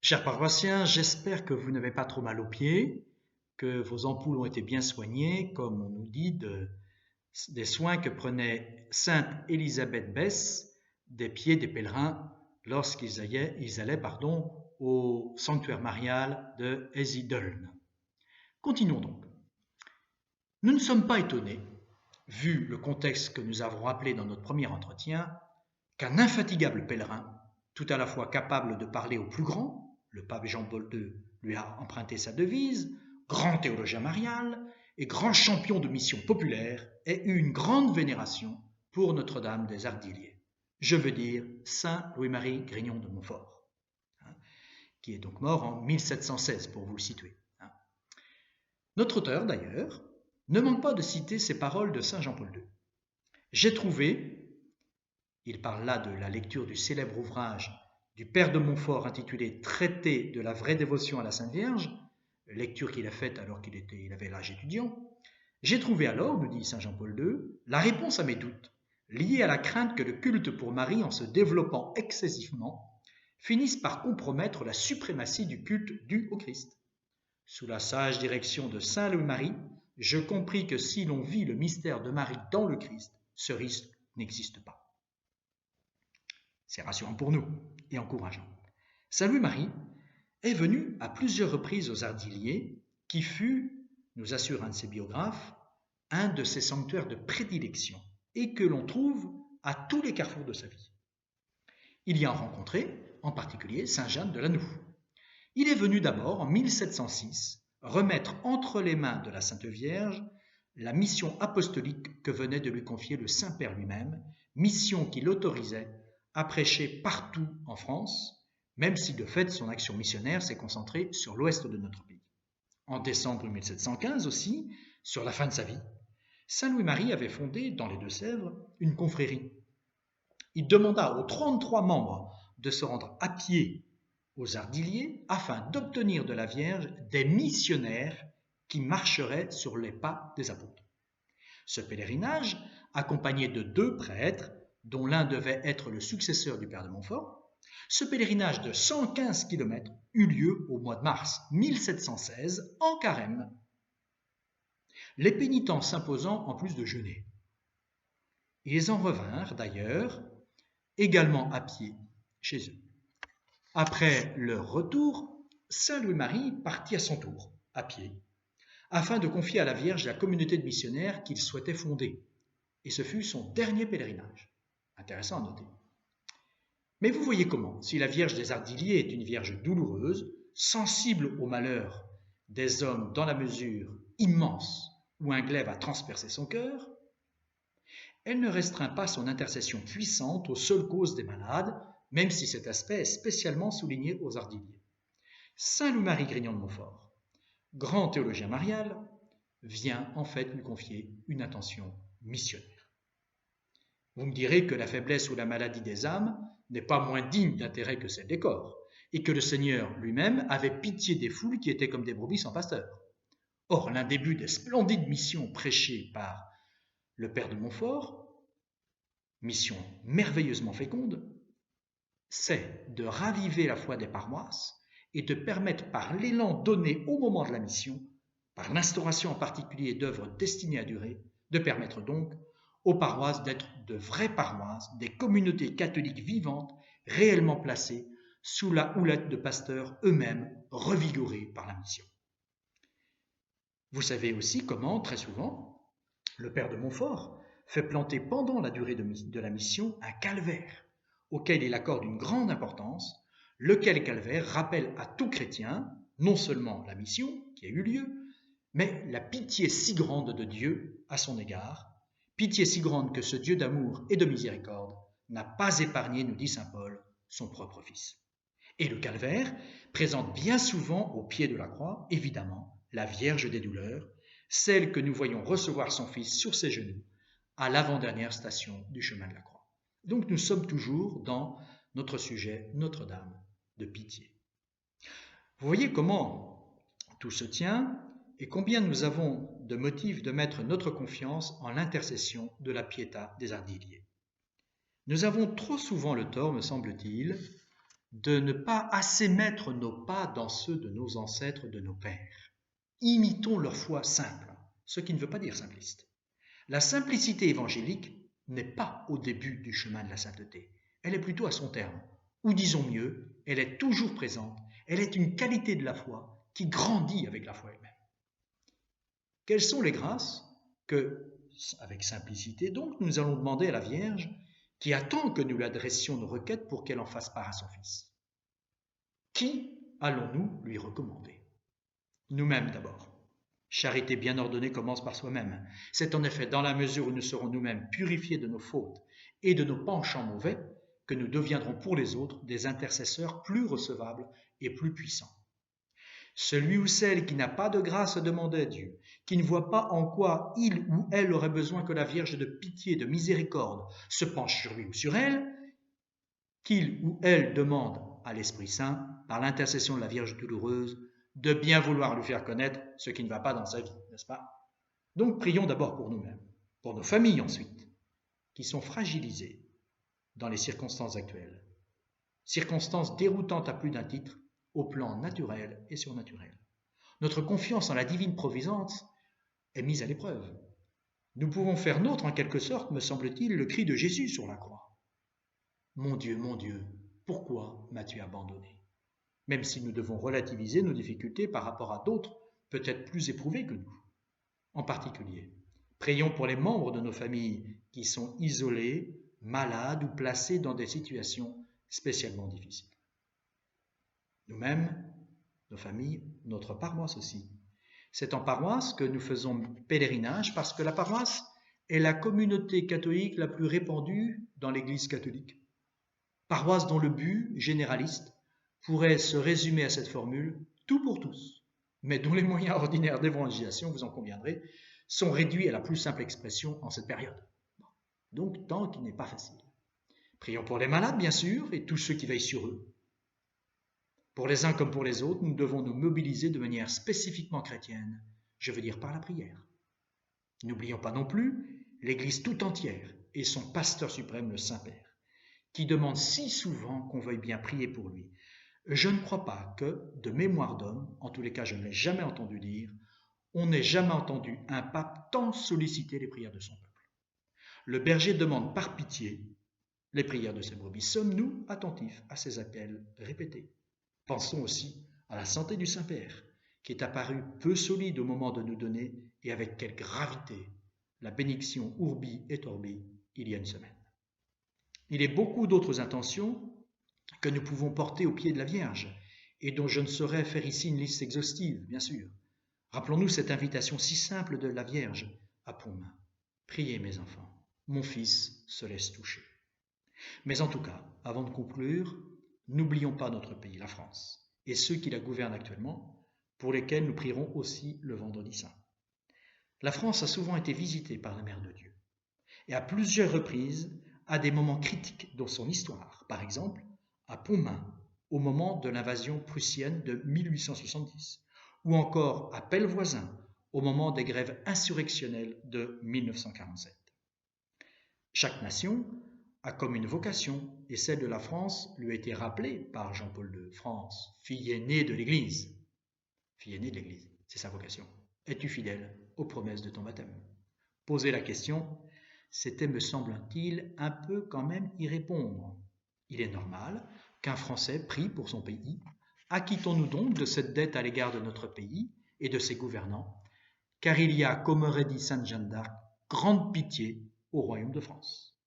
Chers paroissiens, j'espère que vous n'avez pas trop mal aux pieds, que vos ampoules ont été bien soignées, comme on nous dit des soins que prenait sainte Élisabeth Besse des pieds des pèlerins lorsqu'ils allaient au sanctuaire marial de Eisidoln. Continuons donc. Nous ne sommes pas étonnés, vu le contexte que nous avons rappelé dans notre premier entretien, qu'un infatigable pèlerin, tout à la fois capable de parler aux plus grands, le pape Jean-Paul II lui a emprunté sa devise, grand théologien marial et grand champion de mission populaire, ait eu une grande vénération pour Notre-Dame des Ardiliers. Je veux dire Saint Louis-Marie Grignon de Montfort, qui est donc mort en 1716 pour vous le situer. Notre auteur, d'ailleurs, ne manque pas de citer ces paroles de Saint Jean-Paul II. J'ai trouvé, il parle là de la lecture du célèbre ouvrage du père de Montfort intitulé Traité de la vraie dévotion à la Sainte Vierge, lecture qu'il a faite alors qu'il avait l'âge étudiant. J'ai trouvé alors, nous dit Saint Jean-Paul II, la réponse à mes doutes, liée à la crainte que le culte pour Marie, en se développant excessivement, finisse par compromettre la suprématie du culte dû au Christ. Sous la sage direction de Saint Louis-Marie, je compris que si l'on vit le mystère de Marie dans le Christ, ce risque n'existe pas. C'est rassurant pour nous et encourageant. Saint Louis-Marie est venu à plusieurs reprises aux Ardiliers, qui fut, nous assure un de ses biographes, un de ses sanctuaires de prédilection et que l'on trouve à tous les carrefours de sa vie. Il y a rencontré, en particulier, Saint Jeanne de Lanoue. Il est venu d'abord, en 1706, remettre entre les mains de la Sainte Vierge la mission apostolique que venait de lui confier le Saint-Père lui-même, mission qui l'autorisait à prêcher partout en France, même si de fait son action missionnaire s'est concentrée sur l'ouest de notre pays. En décembre 1715 aussi, sur la fin de sa vie, Saint Louis-Marie avait fondé dans les Deux-Sèvres une confrérie. Il demanda aux 33 membres de se rendre à pied aux Ardiliers afin d'obtenir de la Vierge des missionnaires qui marcheraient sur les pas des apôtres. Ce pèlerinage, accompagné de 2 prêtres, dont l'un devait être le successeur du père de Montfort, ce pèlerinage de 115 km eut lieu au mois de mars 1716 en carême, les pénitents s'imposant en plus de jeûner. Ils en revinrent d'ailleurs également à pied chez eux. Après leur retour, Saint Louis-Marie partit à son tour, à pied, afin de confier à la Vierge la communauté de missionnaires qu'il souhaitait fonder. Et ce fut son dernier pèlerinage. Intéressant à noter. Mais vous voyez comment, si la Vierge des Ardiliers est une Vierge douloureuse, sensible au malheur des hommes dans la mesure immense où un glaive a transpercé son cœur, elle ne restreint pas son intercession puissante aux seules causes des malades, même si cet aspect est spécialement souligné aux Ardiliers. Saint Louis-Marie Grignon de Montfort, grand théologien marial, vient en fait lui confier une intention missionnaire. Vous me direz que la faiblesse ou la maladie des âmes n'est pas moins digne d'intérêt que celle des corps, et que le Seigneur lui-même avait pitié des foules qui étaient comme des brebis sans pasteur. Or, l'un des buts des splendides missions prêchées par le père de Montfort, mission merveilleusement féconde, c'est de raviver la foi des paroisses et de permettre par l'élan donné au moment de la mission, par l'instauration en particulier d'œuvres destinées à durer, de permettre donc aux paroisses d'être de vraies paroisses, des communautés catholiques vivantes, réellement placées sous la houlette de pasteurs eux-mêmes revigorés par la mission. Vous savez aussi comment, très souvent, le père de Montfort fait planter pendant la durée de la mission un calvaire, auquel il accorde une grande importance, lequel calvaire rappelle à tout chrétien non seulement la mission qui a eu lieu, mais la pitié si grande de Dieu à son égard, pitié si grande que ce Dieu d'amour et de miséricorde n'a pas épargné, nous dit saint Paul, son propre Fils. Et le calvaire présente bien souvent au pied de la croix, évidemment, la Vierge des douleurs, celle que nous voyons recevoir son Fils sur ses genoux à l'avant-dernière station du chemin de la croix. Donc nous sommes toujours dans notre sujet Notre-Dame de pitié. Vous voyez comment tout se tient et combien nous avons de motifs de mettre notre confiance en l'intercession de la Pietà des Ardiliers. Nous avons trop souvent le tort, me semble-t-il, de ne pas assez mettre nos pas dans ceux de nos ancêtres, de nos pères. Imitons leur foi simple, ce qui ne veut pas dire simpliste. La simplicité évangélique n'est pas au début du chemin de la sainteté, elle est plutôt à son terme. Ou disons mieux, elle est toujours présente, elle est une qualité de la foi qui grandit avec la foi elle-même. Quelles sont les grâces que, avec simplicité donc, nous allons demander à la Vierge qui attend que nous lui adressions nos requêtes pour qu'elle en fasse part à son Fils? Qui allons-nous lui recommander? Nous-mêmes d'abord. Charité bien ordonnée commence par soi-même. C'est en effet dans la mesure où nous serons nous-mêmes purifiés de nos fautes et de nos penchants mauvais que nous deviendrons pour les autres des intercesseurs plus recevables et plus puissants. Celui ou celle qui n'a pas de grâce à demander à Dieu, qui ne voit pas en quoi il ou elle aurait besoin que la Vierge de pitié, de miséricorde se penche sur lui ou sur elle, qu'il ou elle demande à l'Esprit Saint, par l'intercession de la Vierge douloureuse, de bien vouloir lui faire connaître ce qui ne va pas dans sa vie, n'est-ce pas? Donc prions d'abord pour nous-mêmes, pour nos familles ensuite, qui sont fragilisées dans les circonstances actuelles. Circonstances déroutantes à plus d'un titre, au plan naturel et surnaturel. Notre confiance en la divine providence est mise à l'épreuve. Nous pouvons faire nôtre en quelque sorte, me semble-t-il, le cri de Jésus sur la croix. Mon Dieu, pourquoi m'as-tu abandonné? Même si nous devons relativiser nos difficultés par rapport à d'autres, peut-être plus éprouvés que nous. En particulier, prions pour les membres de nos familles qui sont isolés, malades ou placés dans des situations spécialement difficiles. Nous-mêmes, nos familles, notre paroisse aussi. C'est en paroisse que nous faisons pèlerinage parce que la paroisse est la communauté catholique la plus répandue dans l'Église catholique. Paroisse dont le but, généraliste, pourrait se résumer à cette formule « tout pour tous », mais dont les moyens ordinaires d'évangélisation, vous en conviendrez, sont réduits à la plus simple expression en cette période. Donc, tant qu'il n'est pas facile. Prions pour les malades, bien sûr, et tous ceux qui veillent sur eux. Pour les uns comme pour les autres, nous devons nous mobiliser de manière spécifiquement chrétienne, je veux dire par la prière. N'oublions pas non plus l'Église tout entière et son pasteur suprême, le Saint-Père, qui demande si souvent qu'on veuille bien prier pour lui. Je ne crois pas que, de mémoire d'homme, en tous les cas je ne l'ai jamais entendu dire, on n'ait jamais entendu un pape tant solliciter les prières de son peuple. Le berger demande par pitié les prières de ses brebis. Sommes-nous attentifs à ces appels répétés? Pensons aussi à la santé du Saint-Père, qui est apparu peu solide au moment de nous donner, et avec quelle gravité, la bénédiction Urbi et Orbi il y a une semaine. Il est beaucoup d'autres intentions que nous pouvons porter au pied de la Vierge, et dont je ne saurais faire ici une liste exhaustive, bien sûr. Rappelons-nous cette invitation si simple de la Vierge à Pontmain. Priez, mes enfants, mon fils se laisse toucher. Mais en tout cas, avant de conclure, n'oublions pas notre pays, la France, et ceux qui la gouvernent actuellement, pour lesquels nous prierons aussi le Vendredi Saint. La France a souvent été visitée par la Mère de Dieu, et à plusieurs reprises, à des moments critiques dans son histoire, par exemple à Pontmain, au moment de l'invasion prussienne de 1870, ou encore à Pellevoisin, au moment des grèves insurrectionnelles de 1947. Chaque nation a comme une vocation, et celle de la France lui a été rappelée par Jean-Paul II. France, fille aînée de l'Église. Fille aînée de l'Église, c'est sa vocation. Es-tu fidèle aux promesses de ton baptême? Poser la question, c'était, me semble-t-il, un peu quand même y répondre. Il est normal qu'un Français prie pour son pays. Acquittons-nous donc de cette dette à l'égard de notre pays et de ses gouvernants, car il y a, comme aurait dit Sainte Jeanne d'Arc, grande pitié au royaume de France.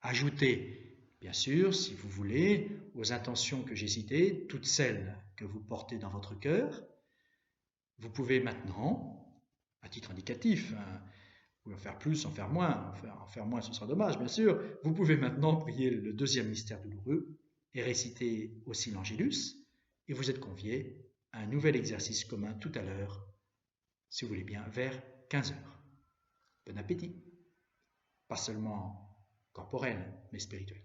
Ajoutez, bien sûr, si vous voulez, aux intentions que j'ai citées, toutes celles que vous portez dans votre cœur. Vous pouvez maintenant, à titre indicatif, vous pouvez en faire plus, en faire moins, en faire moins ce sera dommage bien sûr, vous pouvez maintenant prier le deuxième mystère douloureux et réciter aussi l'Angélus, et vous êtes conviés à un nouvel exercice commun tout à l'heure, si vous voulez bien, vers 15h. Bon appétit, pas seulement corporel, mais spirituel.